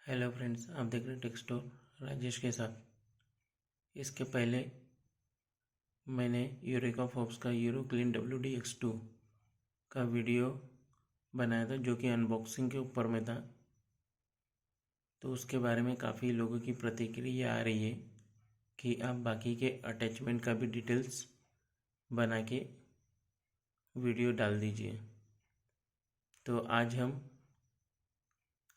Hello friends, आप देख रहे हैं टेक स्टोर राजेश के साथ। इसके पहले मैंने यूरेका फोर्ब्स का यूरो क्लीन WD-X2 का वीडियो बनाया था, जो कि अनबॉक्सिंग के ऊपर में था। तो उसके बारे में काफ़ी लोगों की प्रतिक्रिया आ रही है कि आप बाकी के अटैचमेंट का भी डिटेल्स बना के वीडियो डाल दीजिए। तो आज हम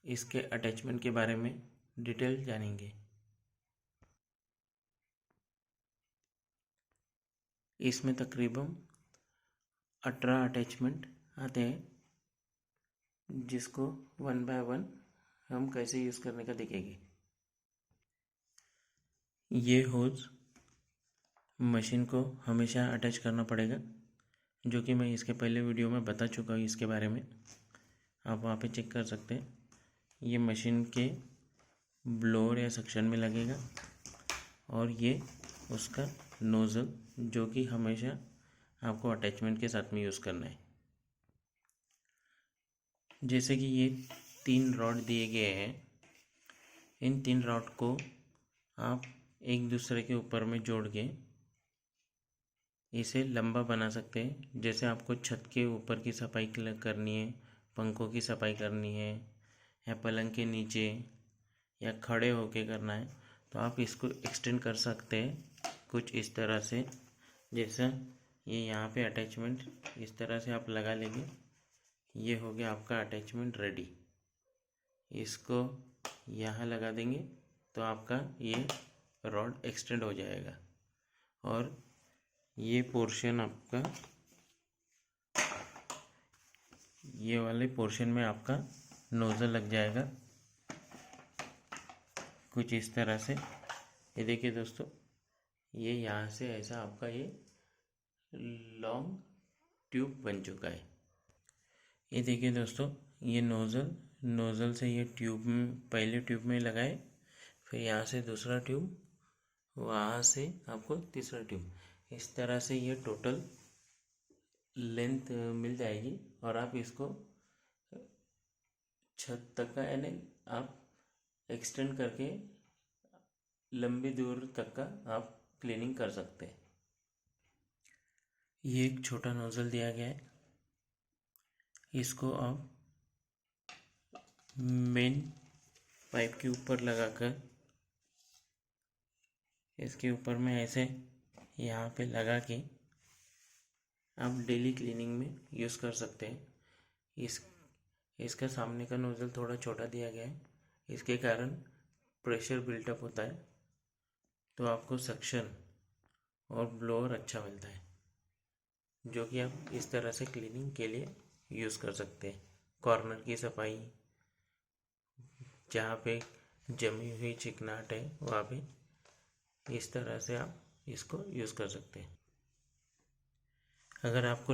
इसके अटैचमेंट के बारे में डिटेल जानेंगे। इसमें तकरीबन 18 अटैचमेंट आते हैं, जिसको वन बाय वन हम कैसे यूज़ करने का देखेंगे। ये होज मशीन को हमेशा अटैच करना पड़ेगा, जो कि मैं इसके पहले वीडियो में बता चुका हूँ। इसके बारे में आप वहाँ पे चेक कर सकते हैं। ये मशीन के ब्लोअर या सक्शन में लगेगा, और ये उसका नोज़ल, जो कि हमेशा आपको अटैचमेंट के साथ में यूज़ करना है। जैसे कि ये 3 रॉड दिए गए हैं, इन 3 रॉड को आप एक दूसरे के ऊपर में जोड़ के इसे लंबा बना सकते हैं। जैसे आपको छत के ऊपर की सफाई करनी है, पंखों की सफाई करनी है, या पलंग के नीचे या खड़े होके करना है, तो आप इसको एक्सटेंड कर सकते हैं कुछ इस तरह से। जैसा ये यहाँ पे अटैचमेंट इस तरह से आप लगा लेंगे, ये हो गया आपका अटैचमेंट रेडी। इसको यहाँ लगा देंगे तो आपका ये रॉड एक्सटेंड हो जाएगा, और ये पोर्शन आपका, ये वाले पोर्शन में आपका नोज़ल लग जाएगा कुछ इस तरह से। ये देखिए दोस्तों, ये यहाँ से ऐसा आपका ये लॉन्ग ट्यूब बन चुका है। ये देखिए दोस्तों, ये नोज़ल से ये ट्यूब में, पहले ट्यूब में लगाए, फिर यहाँ से दूसरा ट्यूब, वहाँ से आपको तीसरा ट्यूब, इस तरह से ये टोटल लेंथ मिल जाएगी। और आप इसको छत तक का, यानी आप एक्सटेंड करके लंबी दूर तक का आप क्लीनिंग कर सकते हैं। ये एक छोटा नोज़ल दिया गया है, इसको आप मेन पाइप के ऊपर लगाकर इसके ऊपर में ऐसे यहाँ पे लगा के आप डेली क्लीनिंग में यूज़ कर सकते हैं। इसका सामने का नोज़ल थोड़ा छोटा दिया गया है, इसके कारण प्रेशर बिल्टअप होता है, तो आपको सक्शन और ब्लोअर अच्छा मिलता है, जो कि आप इस तरह से क्लीनिंग के लिए यूज़ कर सकते हैं। कॉर्नर की सफाई, जहाँ पे जमी हुई चिकनाहट है, वहाँ पे इस तरह से आप इसको यूज़ कर सकते हैं। अगर आपको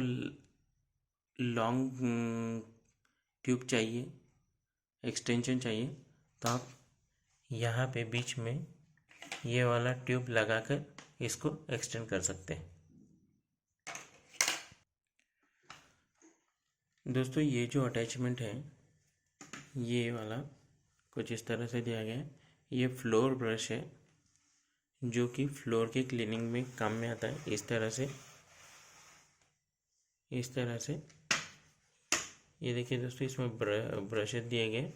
लॉन्ग ट्यूब चाहिए, एक्सटेंशन चाहिए, तो आप यहाँ पे बीच में ये वाला ट्यूब लगाकर इसको एक्सटेंड कर सकते हैं। दोस्तों, ये जो अटैचमेंट है, ये वाला कुछ इस तरह से दिया गया है। ये फ्लोर ब्रश है, जो कि फ्लोर की क्लीनिंग में काम में आता है। इस तरह से ये देखिए दोस्तों, इसमें ब्रशेस दिए गए,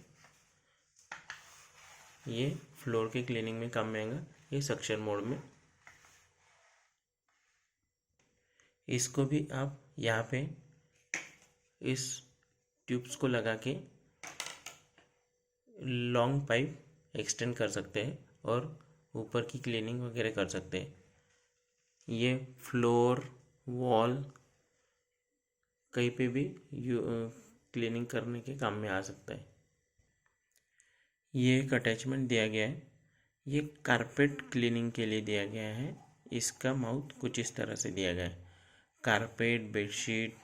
ये फ्लोर के क्लीनिंग में काम में आएगा। ये सक्शन मोड में, इसको भी आप यहाँ पे इस ट्यूब्स को लगा के लॉन्ग पाइप एक्सटेंड कर सकते हैं और ऊपर की क्लीनिंग वगैरह कर सकते हैं। ये फ्लोर, वॉल, कहीं पे भी क्लीनिंग करने के काम में आ सकता है। ये एक अटैचमेंट दिया गया है, ये कारपेट क्लीनिंग के लिए दिया गया है। इसका माउथ कुछ इस तरह से दिया गया है। कारपेट, बेडशीट,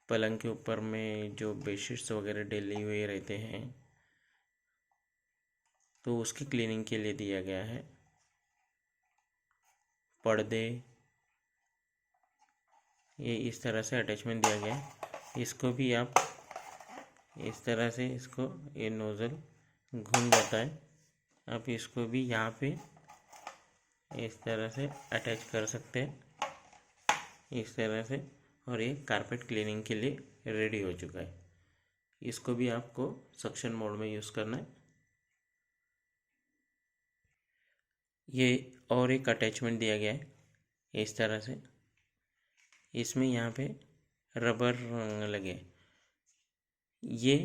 पलंग के ऊपर में जो बेडशीट्स वगैरह डले हुए रहते हैं, तो उसकी क्लीनिंग के लिए दिया गया है। पर्दे, ये इस तरह से अटैचमेंट दिया गया है। इसको भी आप इस तरह से, इसको ये नोज़ल घूम जाता है। आप इसको भी यहाँ पे इस तरह से अटैच कर सकते हैं, इस तरह से। और ये कारपेट क्लीनिंग के लिए रेडी हो चुका है। इसको भी आपको सक्शन मोड में यूज़ करना है। ये और एक अटैचमेंट दिया गया है इस तरह से। इसमें यहाँ पे रबर लगे। ये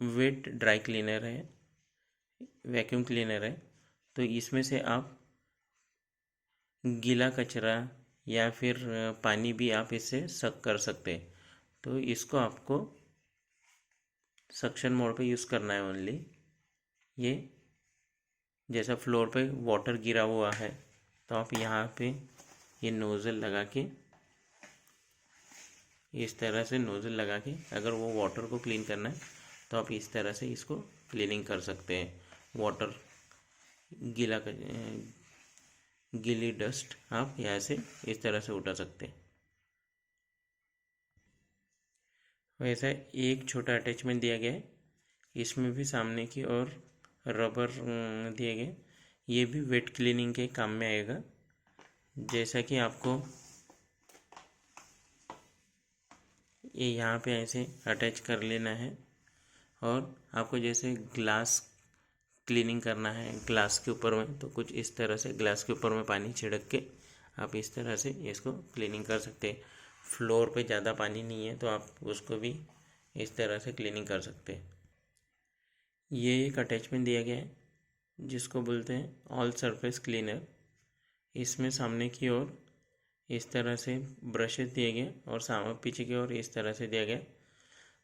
वेट ड्राई क्लीनर है, वैक्यूम क्लीनर है। तो इसमें से आप गीला कचरा या फिर पानी भी आप इससे सक कर सकते हैं। तो इसको आपको सक्शन मोड पे यूज़ करना है ओनली। ये जैसा फ्लोर पे वाटर गिरा हुआ है तो आप यहाँ पे ये नोज़ल लगा के, इस तरह से नोज़ल लगा के अगर वो वाटर को क्लीन करना है तो आप इस तरह से इसको क्लीनिंग कर सकते हैं। वाटर गीली डस्ट आप यहाँ से इस तरह से उठा सकते हैं। वैसा एक छोटा अटैचमेंट दिया गया है, इसमें भी सामने की ओर रबर दिए गए। ये भी वेट क्लीनिंग के काम में आएगा। जैसा कि आपको ये यहाँ पे ऐसे अटैच कर लेना है। और आपको जैसे ग्लास क्लीनिंग करना है ग्लास के ऊपर में, तो कुछ इस तरह से ग्लास के ऊपर में पानी छिड़क के आप इस तरह से इसको क्लीनिंग कर सकते हैं। फ्लोर पे ज़्यादा पानी नहीं है तो आप उसको भी इस तरह से क्लीनिंग कर सकते हैं। ये एक अटैचमेंट दिया गया है जिसको बोलते हैं ऑल सरफेस क्लीनर। इसमें सामने की ओर इस तरह से ब्रशेस दिए गए और पीछे की ओर इस तरह से दिया गया।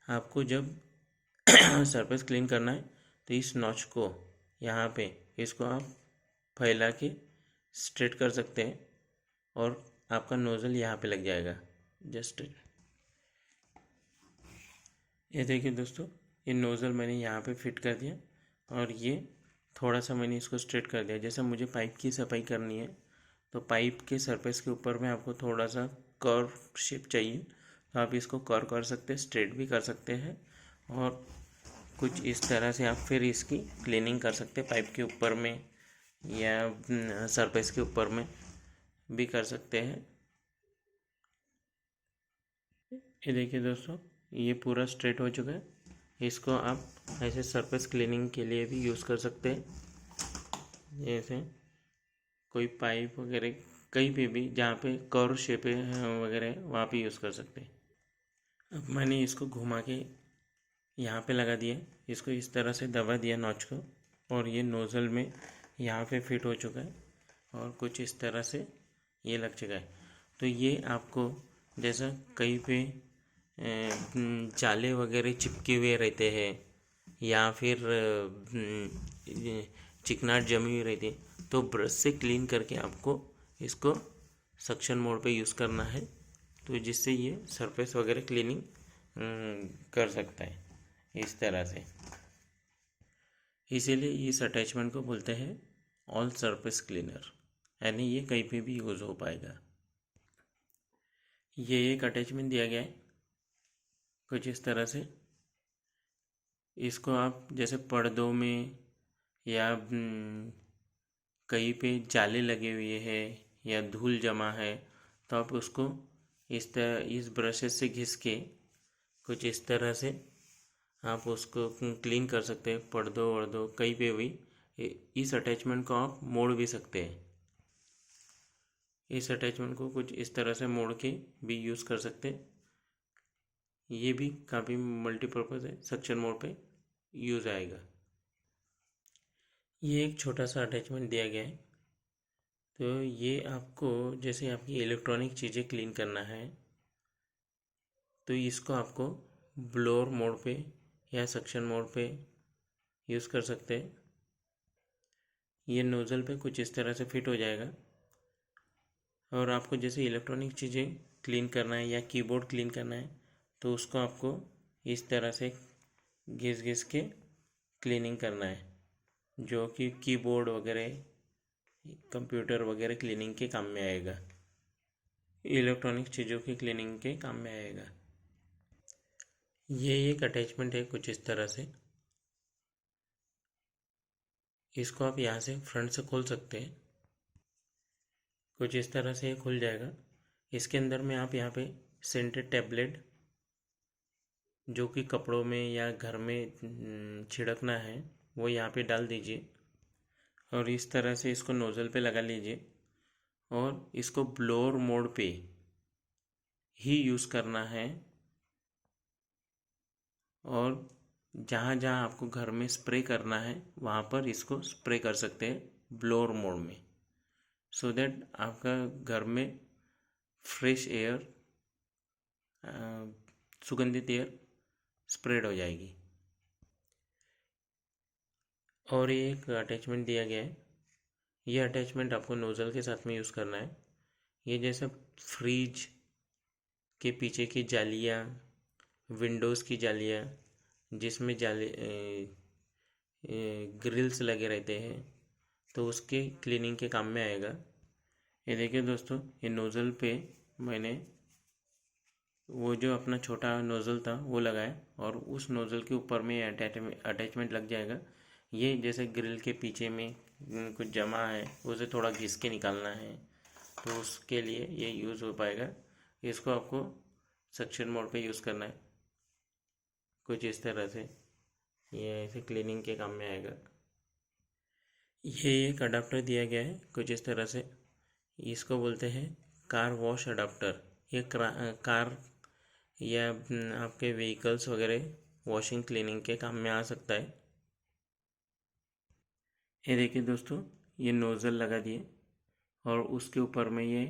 आपको जब सरफेस क्लीन करना है तो इस नॉच को यहाँ पे इसको आप फैला के स्ट्रेट कर सकते हैं और आपका नोज़ल यहाँ पे लग जाएगा। जस्ट ये देखिए दोस्तों, ये नोज़ल मैंने यहाँ पे फिट कर दिया और ये थोड़ा सा मैंने इसको स्ट्रेट कर दिया। जैसे मुझे पाइप की सफाई करनी है तो पाइप के सरफेस के ऊपर में आपको थोड़ा सा कर्व शेप चाहिए तो आप इसको कर्व कर सकते हैं, स्ट्रेट भी कर सकते हैं। और कुछ इस तरह से आप फिर इसकी क्लीनिंग कर सकते हैं, पाइप के ऊपर में या सरफेस के ऊपर में भी कर सकते हैं। ये देखिए दोस्तों, ये पूरा स्ट्रेट हो चुका है। इसको आप ऐसे सरफेस क्लीनिंग के लिए भी यूज़ कर सकते हैं। जैसे कोई पाइप वगैरह कहीं पे भी जहाँ पे कर्व शेप वगैरह वहाँ पे यूज़ कर सकते हैं। अब मैंने इसको घुमा के यहाँ पे लगा दिया, इसको इस तरह से दबा दिया नॉच को और ये नोज़ल में यहाँ पे फिट हो चुका है और कुछ इस तरह से ये लग चुका है। तो ये आपको जैसा कहीं पे जाले वगैरह चिपके हुए रहते हैं या फिर चिकनाट जमी हुई रहती है तो ब्रश से क्लीन करके आपको इसको सक्शन मोड पे यूज़ करना है, तो जिससे ये सरफेस वगैरह क्लीनिंग कर सकता है इस तरह से। इसीलिए इस अटैचमेंट को बोलते हैं ऑल सरफेस क्लीनर, यानी ये कहीं पे भी यूज़ हो पाएगा। ये एक अटैचमेंट दिया गया है कुछ इस तरह से। इसको आप जैसे पर्दों में या कहीं पे जाले लगे हुए हैं या धूल जमा है तो आप उसको इस ब्रशेस से घिस के कुछ इस तरह से आप उसको क्लीन कर सकते हैं। पर्दों वर्दों कहीं पे भी इस अटैचमेंट को आप मोड़ भी सकते हैं। इस अटैचमेंट को कुछ इस तरह से मोड़ के भी यूज़ कर सकते हैं। ये भी काफ़ी मल्टीपर्पज़ है, सक्शन मोड पे यूज़ आएगा। ये एक छोटा सा अटैचमेंट दिया गया है। तो ये आपको जैसे आपकी इलेक्ट्रॉनिक चीज़ें क्लीन करना है तो इसको आपको ब्लोअर मोड पे या सक्शन मोड पे यूज़ कर सकते हैं। ये नोज़ल पे कुछ इस तरह से फिट हो जाएगा और आपको जैसे इलेक्ट्रॉनिक चीज़ें क्लीन करना है या कीबोर्ड क्लीन करना है तो उसको आपको इस तरह से घिस घिस के क्लीनिंग करना है, जो कि कीबोर्ड वगैरह कंप्यूटर वगैरह क्लीनिंग के काम में आएगा, इलेक्ट्रॉनिक चीज़ों की क्लीनिंग के काम में आएगा। ये एक अटैचमेंट है कुछ इस तरह से। इसको आप यहाँ से फ्रंट से खोल सकते हैं। कुछ इस तरह से ये खुल जाएगा। इसके अंदर में आप यहाँ पे सेंटेड टैबलेट जो कि कपड़ों में या घर में छिड़कना है वो यहाँ पे डाल दीजिए और इस तरह से इसको नोज़ल पे लगा लीजिए और इसको ब्लोअर मोड पे ही यूज़ करना है। और जहाँ जहाँ आपको घर में स्प्रे करना है वहाँ पर इसको स्प्रे कर सकते हैं ब्लोअर मोड में, सो दैट आपका घर में फ्रेश एयर, सुगंधित एयर स्प्रेड हो जाएगी। और ये एक अटैचमेंट दिया गया है। ये अटैचमेंट आपको नोज़ल के साथ में यूज़ करना है। ये जैसे फ्रिज के पीछे की जालियाँ, विंडोज़ की जालियाँ जिसमें ग्रिल्स लगे रहते हैं, तो उसके क्लीनिंग के काम में आएगा। ये देखिए दोस्तों, ये नोज़ल पे मैंने वो जो अपना छोटा नोज़ल था वो लगाया और उस नोज़ल के ऊपर में अटैचमेंट लग जाएगा। ये जैसे ग्रिल के पीछे में कुछ जमा है उसे थोड़ा घिस के निकालना है, तो उसके लिए ये यूज़ हो पाएगा। इसको आपको सक्शन मोड पे यूज़ करना है कुछ इस तरह से। ये ऐसे क्लीनिंग के काम में आएगा। ये एक अडाप्टर दिया गया है कुछ इस तरह से। इसको बोलते हैं कार वॉश अडाप्टर। ये कार या आपके व्हीकल्स वगैरह वॉशिंग क्लीनिंग के काम में आ सकता है। ये देखिए दोस्तों, ये नोज़ल लगा दिए और उसके ऊपर में ये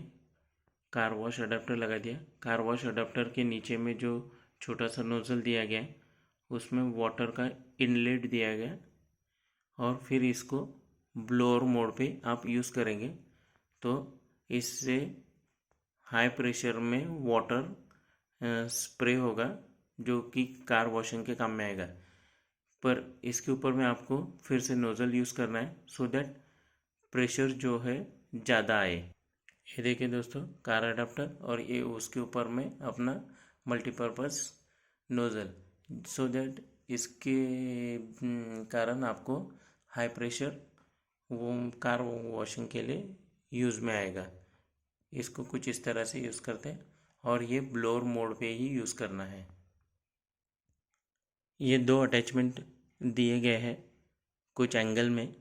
कार वॉश अडाप्टर लगा दिया। कार वॉश अडाप्टर के नीचे में जो छोटा सा नोज़ल दिया गया है उसमें वाटर का इनलेट दिया गया और फिर इसको ब्लोअर मोड पे आप यूज़ करेंगे तो इससे हाई प्रेशर में वाटर स्प्रे होगा जो कि कार वॉशिंग के काम में आएगा। पर इसके ऊपर में आपको फिर से नोज़ल यूज़ करना है सो दैट प्रेशर जो है ज़्यादा आए। ये देखिए दोस्तों, कार अडाप्टर और ये उसके ऊपर में अपना मल्टीपर्पज़ नोज़ल, सो दैट इसके कारण आपको हाई प्रेशर वो कार वॉशिंग के लिए यूज़ में आएगा। इसको कुछ इस तरह से यूज़ करते हैं और ये ब्लोअर मोड पे ही यूज़ करना है। ये दो अटैचमेंट दिए गए हैं कुछ एंगल में।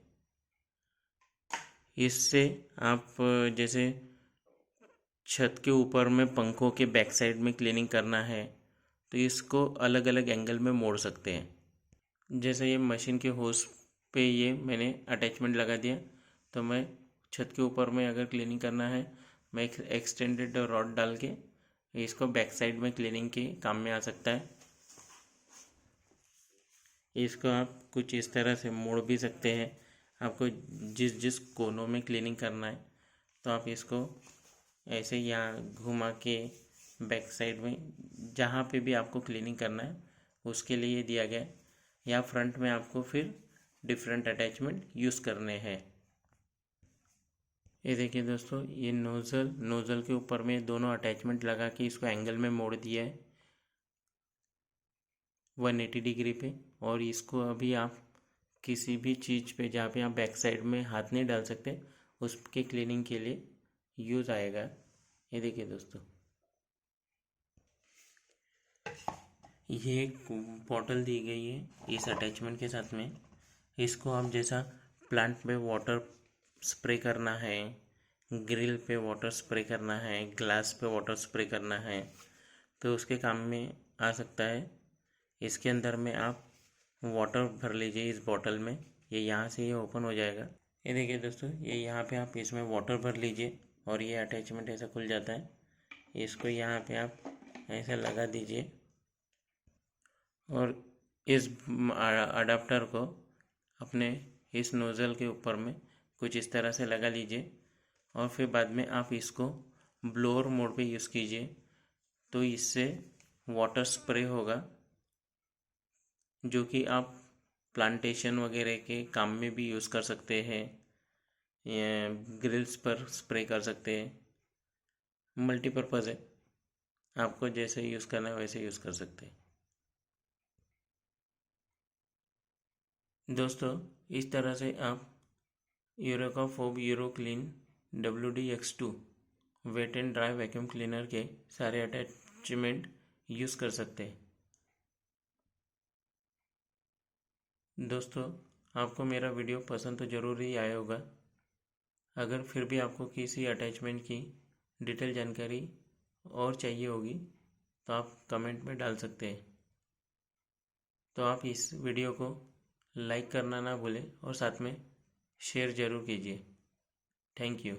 इससे आप जैसे छत के ऊपर में पंखों के बैक साइड में क्लीनिंग करना है तो इसको अलग अलग एंगल में मोड़ सकते हैं। जैसे ये मशीन के होस पे ये मैंने अटैचमेंट लगा दिया तो मैं छत के ऊपर में अगर क्लीनिंग करना है मैं एक एक्सटेंडेड रॉड डाल के इसको बैक साइड में क्लीनिंग के काम में आ सकता है। इसको आप कुछ इस तरह से मोड़ भी सकते हैं। आपको जिस जिस कोनों में क्लीनिंग करना है तो आप इसको ऐसे यहाँ घुमा के बैक साइड में जहाँ पे भी आपको क्लीनिंग करना है उसके लिए दिया गया है। या फ्रंट में आपको फिर डिफरेंट अटैचमेंट यूज़ करने हैं। ये देखिए दोस्तों, ये नोज़ल के ऊपर में दोनों अटैचमेंट लगा के इसको एंगल में मोड़ दिया है 180 डिग्री पे। और इसको अभी आप किसी भी चीज़ पे जहाँ पे आप बैक साइड में हाथ नहीं डाल सकते उसके क्लीनिंग के लिए यूज़ आएगा। ये देखिए दोस्तों, ये एक बॉटल दी गई है इस अटैचमेंट के साथ में। इसको आप जैसा प्लांट पे वाटर स्प्रे करना है, ग्रिल पे वाटर स्प्रे करना है, ग्लास पे वाटर स्प्रे करना है तो उसके काम में आ सकता है। इसके अंदर में आप वाटर भर लीजिए इस बॉटल में। ये यहाँ से ये ओपन हो जाएगा। ये देखिए दोस्तों, ये यहाँ पे आप इसमें वाटर भर लीजिए और ये अटैचमेंट ऐसा खुल जाता है। इसको यहाँ पे आप ऐसा लगा दीजिए और इस अडाप्टर को अपने इस नोज़ल के ऊपर में कुछ इस तरह से लगा लीजिए और फिर बाद में आप इसको ब्लोअर मोड पे यूज़ कीजिए तो इससे वाटर स्प्रे होगा जो कि आप प्लांटेशन वगैरह के काम में भी यूज़ कर सकते हैं या ग्रिल्स पर स्प्रे कर सकते हैं। मल्टीपर्पज़ है, आपको जैसे यूज़ करना है वैसे यूज़ कर सकते हैं। दोस्तों, इस तरह से आप यूरेका फोब Euro Clean WD-X2 wet and dry vacuum cleaner के सारे अटैचमेंट यूज़ कर सकते हैं। दोस्तों, आपको मेरा वीडियो पसंद तो ज़रूर ही आया होगा। अगर फिर भी आपको किसी अटैचमेंट की डिटेल जानकारी और चाहिए होगी तो आप कमेंट में डाल सकते हैं। तो आप इस वीडियो को लाइक करना ना भूलें और साथ में शेयर ज़रूर कीजिए। Thank you.